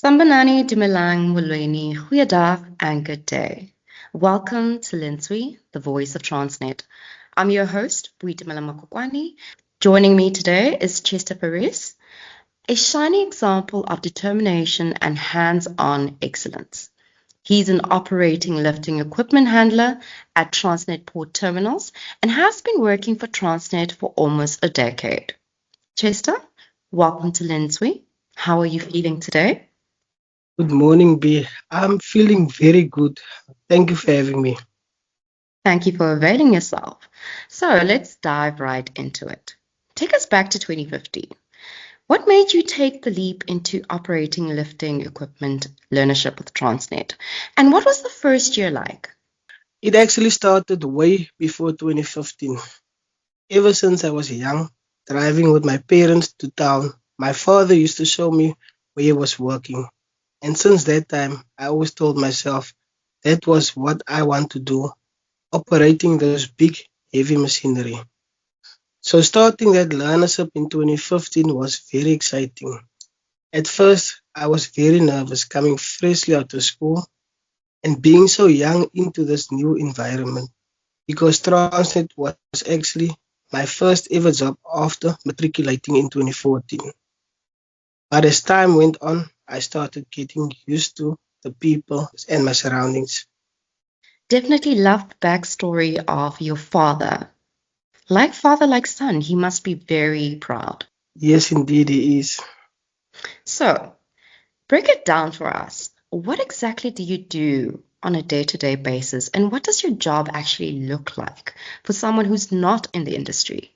Sambanani Dumelang Mulweni, Goeiedag and good day. Welcome to Lentswe, the voice of Transnet. I'm your host, Buitumela. Joining me today is Chester Paris, a shining example of determination and hands-on excellence. He's an operating lifting equipment handler at Transnet Port Terminals and has been working for Transnet for almost a decade. Chester, welcome to Lentswe. How are you feeling today? Good morning, B. I'm feeling very good. Thank you for having me. Thank you for availing yourself. So let's dive right into it. Take us back to 2015. What made you take the leap into operating lifting equipment learnership with Transnet? And what was the first year like? It actually started way before 2015. Ever since I was young, driving with my parents to town, my father used to show me where he was working. And since that time, I always told myself that was what I want to do, operating those big, heavy machinery. So starting that learnership in 2015 was very exciting. At first, I was very nervous coming freshly out of school and being so young into this new environment because Transnet was actually my first ever job after matriculating in 2014. But as time went on, I started getting used to the people and my surroundings. Definitely love the backstory of your father. Like father, like son, he must be very proud. Yes, indeed, he is. So, break it down for us. What exactly do you do on a day-to-day basis, and what does your job actually look like for someone who's not in the industry?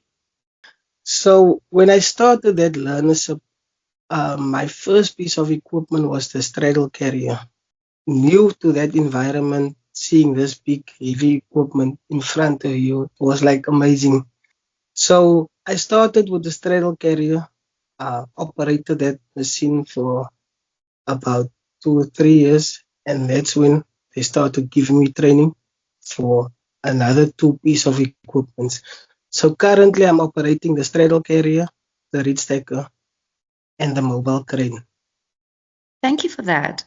So when I started that learnership, my first piece of equipment was the straddle carrier. New to that environment, seeing this big heavy equipment in front of you was like amazing. So I started with the straddle carrier, operated that machine for about 2 or 3 years, and that's when they started giving me training for another two piece of equipment. So currently I'm operating the straddle carrier, the reach stacker, and the mobile crane. Thank you for that.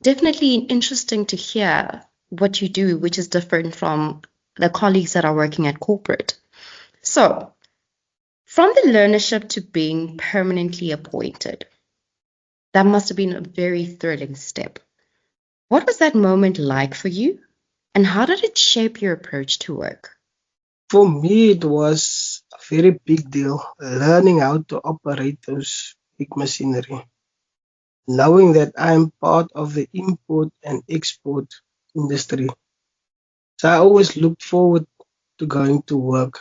Definitely interesting to hear what you do, which is different from the colleagues that are working at corporate. So, from the learnership to being permanently appointed, that must have been a very thrilling step. What was that moment like for you, and how did it shape your approach to work? For me, it was a very big deal learning how to operate those big machinery, knowing that I'm part of the import and export industry. So I always looked forward to going to work.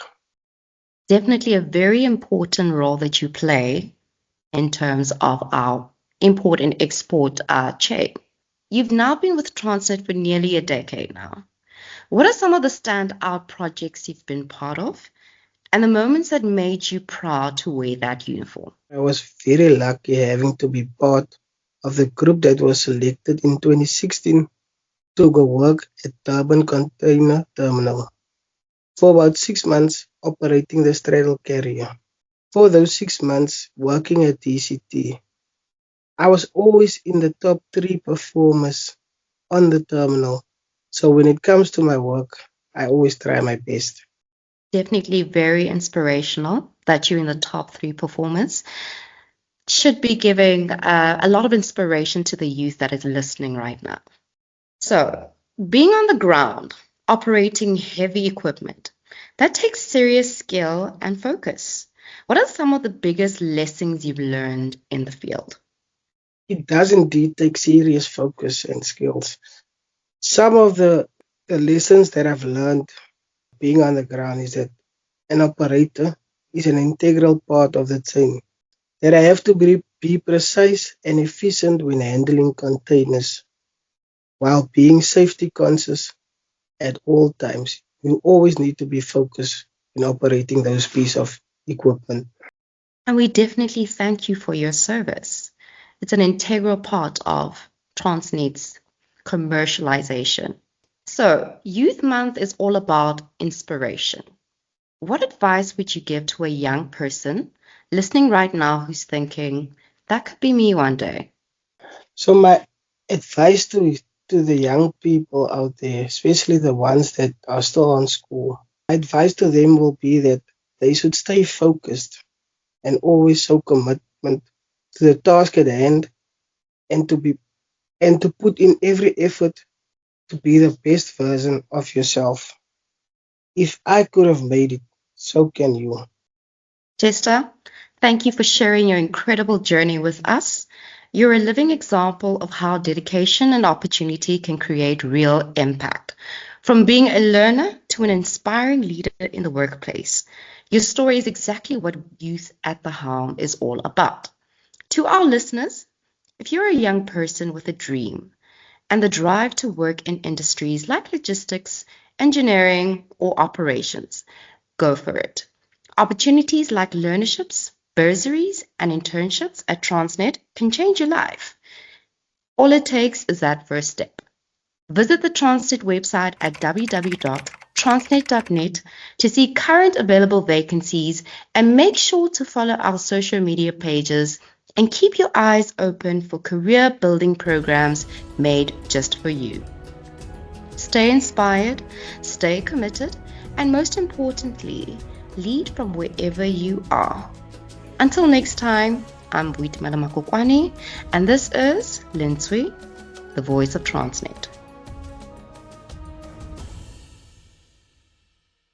Definitely a very important role that you play in terms of our import and export chain. You've now been with Transnet for nearly a decade now. What are some of the standout projects you've been part of and the moments that made you proud to wear that uniform? I was very lucky having to be part of the group that was selected in 2016 to go work at Durban Container Terminal for about 6 months operating the straddle carrier. For those 6 months working at DCT, I was always in the top three performers on the terminal. So when it comes to my work, I always try my best. Definitely very inspirational that you're in the top three performers. Should be giving a lot of inspiration to the youth that is listening right now. So, being on the ground, operating heavy equipment, that takes serious skill and focus. What are some of the biggest lessons you've learned in the field? It does indeed take serious focus and skills. Some of the lessons that I've learned being on the ground is that an operator is an integral part of the team, that I have to be precise and efficient when handling containers while being safety conscious at all times. You always need to be focused in operating those pieces of equipment. And we definitely thank you for your service. It's an integral part of Transnet's commercialization. So, Youth Month is all about inspiration. What advice would you give to a young person listening right now who's thinking, that could be me one day? So my advice to the young people out there, especially the ones that are still on school, my advice to them will be that they should stay focused and always show commitment to the task at hand and to put in every effort to be the best version of yourself. If I could have made it, so can you. Chester, thank you for sharing your incredible journey with us. You're a living example of how dedication and opportunity can create real impact. From being a learner to an inspiring leader in the workplace, your story is exactly what Youth at the Helm is all about. To our listeners, if you're a young person with a dream and the drive to work in industries like logistics, engineering, or operations, go for it. Opportunities like learnerships, bursaries, and internships at Transnet can change your life. All it takes is that first step. Visit the Transnet website at www.transnet.net to see current available vacancies and make sure to follow our social media pages and keep your eyes open for career building programs made just for you. Stay inspired, stay committed, and most importantly, lead from wherever you are. Until next time, I'm Buitumela Makokwani, and this is Lentswe, the voice of Transnet.